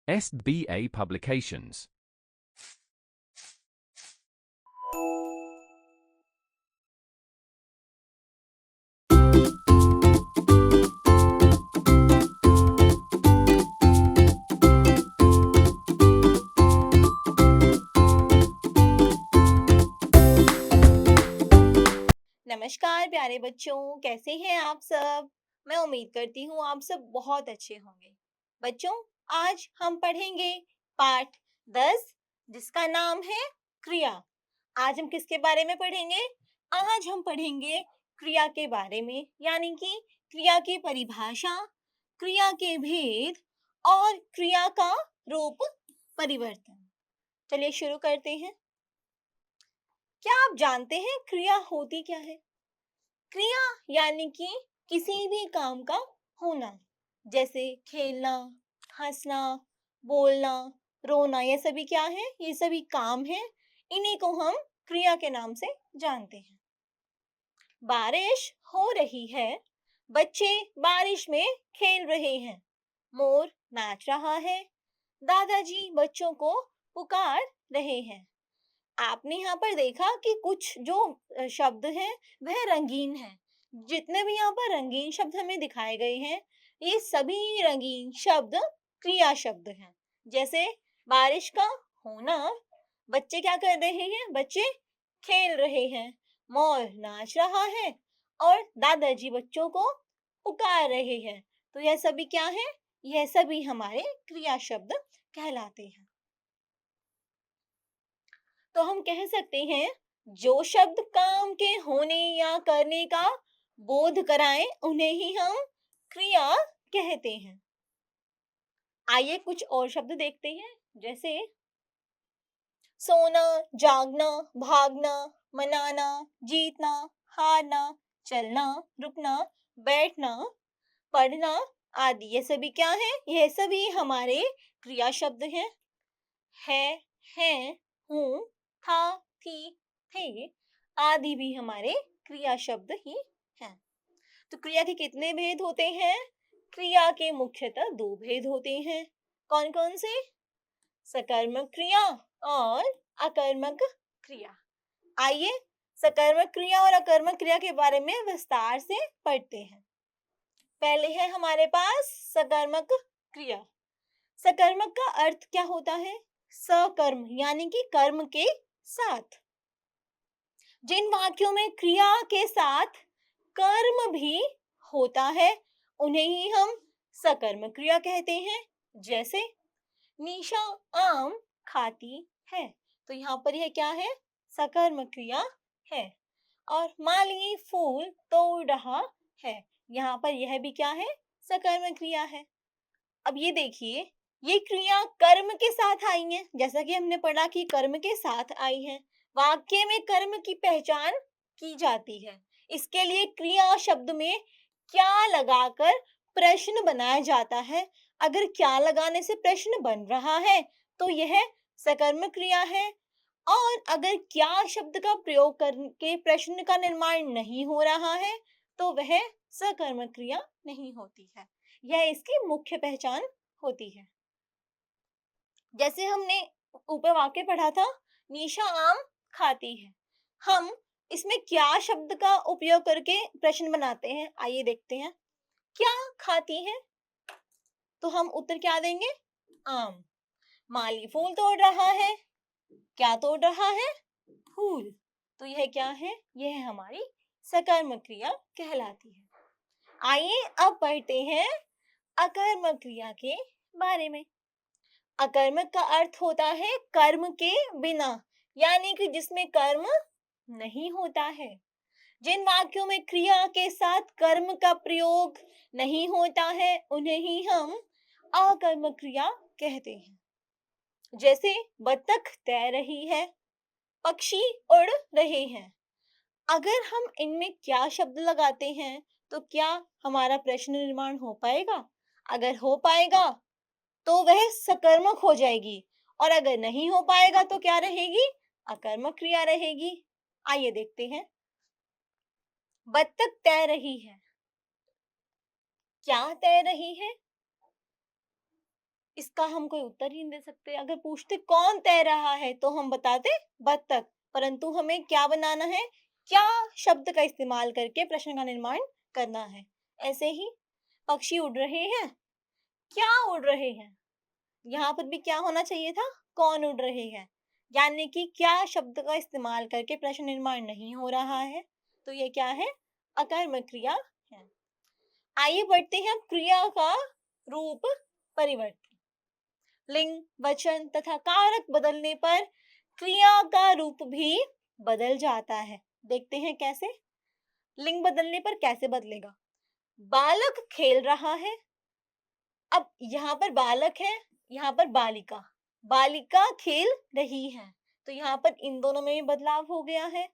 SBA Publications. नमस्कार प्यारे बच्चों, कैसे हैं आप सब। मैं उम्मीद करती हूँ आप सब बहुत अच्छे होंगे। बच्चों, आज हम पढ़ेंगे पाठ 10 जिसका नाम है क्रिया। आज हम किसके बारे में पढ़ेंगे? आज हम पढ़ेंगे क्रिया के बारे में, यानी कि क्रिया की परिभाषा, क्रिया के भेद और क्रिया का रूप परिवर्तन। चलिए शुरू करते हैं। क्या आप जानते हैं क्रिया होती क्या है? क्रिया यानी कि किसी भी काम का होना, जैसे खेलना, हंसना, बोलना, रोना, ये सभी क्या है? ये सभी काम है। इन्हीं को हम क्रिया के नाम से जानते हैं। बारिश हो रही है, बच्चे बारिश में खेल रहे हैं, मोर नाच रहा है, दादाजी बच्चों को पुकार रहे हैं। आपने यहाँ पर देखा कि कुछ जो शब्द हैं वह रंगीन हैं। जितने भी यहाँ पर रंगीन शब्द हमें दिखाए गए हैं, ये सभी रंगीन शब्द क्रिया शब्द हैं। जैसे बारिश का होना, बच्चे क्या कर रहे हैं? बच्चे खेल रहे हैं, मोर नाच रहा है और दादाजी बच्चों को पुकार रहे हैं। तो यह सभी क्या है? यह सभी हमारे क्रिया शब्द कहलाते हैं। तो हम कह सकते हैं जो शब्द काम के होने या करने का बोध कराएं उन्हें ही हम क्रिया कहते हैं। आइए कुछ और शब्द देखते हैं, जैसे सोना, जागना, भागना, मनाना, जीतना, हारना, चलना, रुकना, बैठना, पढ़ना आदि। ये सभी क्या है? यह सभी हमारे क्रिया शब्द हैं। है, हूँ, था, थी, थे आदि भी हमारे क्रिया शब्द ही हैं। तो क्रिया के कितने भेद होते हैं? क्रिया के मुख्यतः दो भेद होते हैं। कौन कौन से? सकर्मक क्रिया और अकर्मक क्रिया। आइए सकर्मक क्रिया और अकर्मक क्रिया के बारे में विस्तार से पढ़ते हैं। पहले है हमारे पास सकर्मक क्रिया। सकर्मक का अर्थ क्या होता है? सकर्म यानी कि कर्म के साथ। जिन वाक्यों में क्रिया के साथ कर्म भी होता है उन्हें ही हम सकर्म क्रिया कहते हैं। जैसे निशा आम खाती है, तो यहाँ पर यह क्या है? सकर्म क्रिया है। और माली फूल तोड़ रहा है, यहाँ पर यह भी क्या है? सकर्म क्रिया है। अब ये देखिए, ये क्रिया कर्म के साथ आई है, जैसा कि हमने पढ़ा कि कर्म के साथ आई है। वाक्य में कर्म की पहचान की जाती है। इसके लिए क्रिया शब्द में क्या लगाकर प्रश्न बनाया जाता है। अगर क्या लगाने से प्रश्न बन रहा है तो यह सकर्म क्रिया है, और अगर क्या शब्द का प्रयोग करके प्रश्न का निर्माण नहीं हो रहा है तो वह सकर्म क्रिया नहीं होती है। यह इसकी मुख्य पहचान होती है। जैसे हमने ऊपर वाक्य पढ़ा था, निशा आम खाती है। हम इसमें क्या शब्द का उपयोग करके प्रश्न बनाते हैं, आइए देखते हैं। क्या खाती है? तो हम उत्तर क्या देंगे? आम। माली फूल तोड़ रहा है, क्या तोड़ रहा है? फूल। तो यह क्या है? यह हमारी सकर्मक क्रिया कहलाती है। आइए अब पढ़ते हैं अकर्मक क्रिया के बारे में। अकर्मक का अर्थ होता है कर्म के बिना, यानी कि जिसमें कर्म नहीं होता है। जिन वाक्यों में क्रिया के साथ कर्म का प्रयोग नहीं होता है उन्हें ही हम अकर्मक क्रिया कहते हैं। जैसे बतख तैर रही है, पक्षी उड़ रहे हैं। अगर हम इनमें क्या शब्द लगाते हैं तो क्या हमारा प्रश्न निर्माण हो पाएगा? अगर हो पाएगा तो वह सकर्मक हो जाएगी, और अगर नहीं हो पाएगा तो क्या रहेगी? अकर्मक क्रिया रहेगी। आइए देखते हैं। बत्तख तैर रही है, क्या तैर रही है? इसका हम कोई उत्तर ही नहीं दे सकते। अगर पूछते कौन तैर रहा है तो हम बताते बत्तख, परंतु हमें क्या बनाना है, क्या शब्द का इस्तेमाल करके प्रश्न का निर्माण करना है। ऐसे ही पक्षी उड़ रहे हैं, क्या उड़ रहे हैं, यहाँ पर भी क्या होना चाहिए था, कौन उड़ रहे हैं, यानी कि क्या शब्द का इस्तेमाल करके प्रश्न निर्माण नहीं हो रहा है, तो ये क्या है, अकर्मक क्रिया है। आइए बढ़ते हैं अब क्रिया का रूप परिवर्तन। लिंग, वचन तथा कारक बदलने पर क्रिया का रूप भी बदल जाता है। देखते हैं कैसे। लिंग बदलने पर कैसे बदलेगा। बालक खेल रहा है, अब यहाँ पर बालक है, यहाँ पर बालिका, बालिका खेल रही है, तो यहाँ पर इन दोनों में भी बदलाव हो गया है।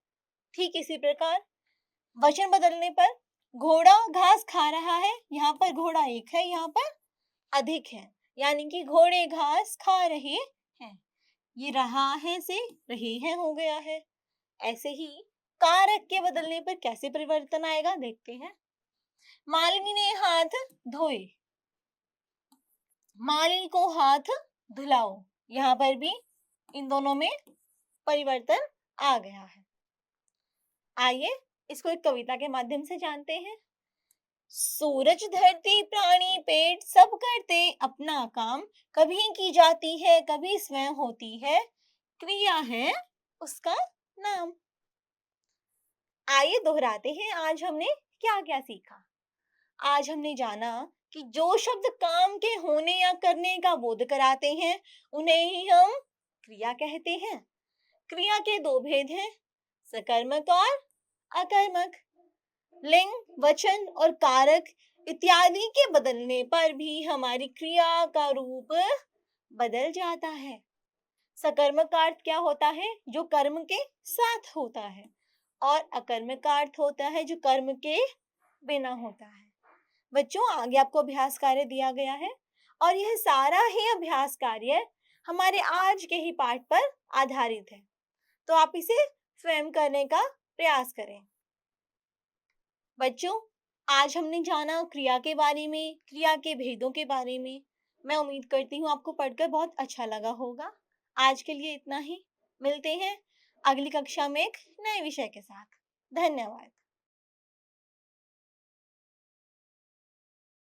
ठीक इसी प्रकार वचन बदलने पर घोड़ा घास खा रहा है, यहाँ पर घोड़ा एक है, यहाँ पर अधिक है, यानी कि घोड़े घास खा रहे हैं। ये रहा है से रहे हैं हो गया है। ऐसे ही कारक के बदलने पर कैसे परिवर्तन आएगा देखते हैं। मालिनी ने हाथ धोए, मालिनी को हाथ धुलाओ, यहाँ पर भी इन दोनों में परिवर्तन आ गया है। आइए इसको एक कविता के माध्यम से जानते हैं। सूरज धरती प्राणी पेड़ सब करते अपना काम, कभी की जाती है कभी स्वयं होती है, क्रिया है उसका नाम। आइए दोहराते हैं, आज हमने क्या क्या सीखा। आज हमने जाना कि जो शब्द काम के होने या करने का बोध कराते हैं उन्हें ही हम क्रिया कहते हैं। क्रिया के दो भेद हैं, सकर्मक और अकर्मक। लिंग, वचन और कारक इत्यादि के बदलने पर भी हमारी क्रिया का रूप बदल जाता है। सकर्मक का अर्थ क्या होता है, जो कर्म के साथ होता है, और अकर्मक का अर्थ होता है जो कर्म के बिना होता है। बच्चों आगे आपको अभ्यास कार्य दिया गया है और यह सारा ही अभ्यास कार्य हमारे आज के ही पाठ पर आधारित है, तो आप इसे स्वयं करने का प्रयास करें। बच्चों आज हमने जाना क्रिया के बारे में, क्रिया के भेदों के बारे में। मैं उम्मीद करती हूँ आपको पढ़कर बहुत अच्छा लगा होगा। आज के लिए इतना ही, मिलते हैं अगली कक्षा में एक नए विषय के साथ। धन्यवाद।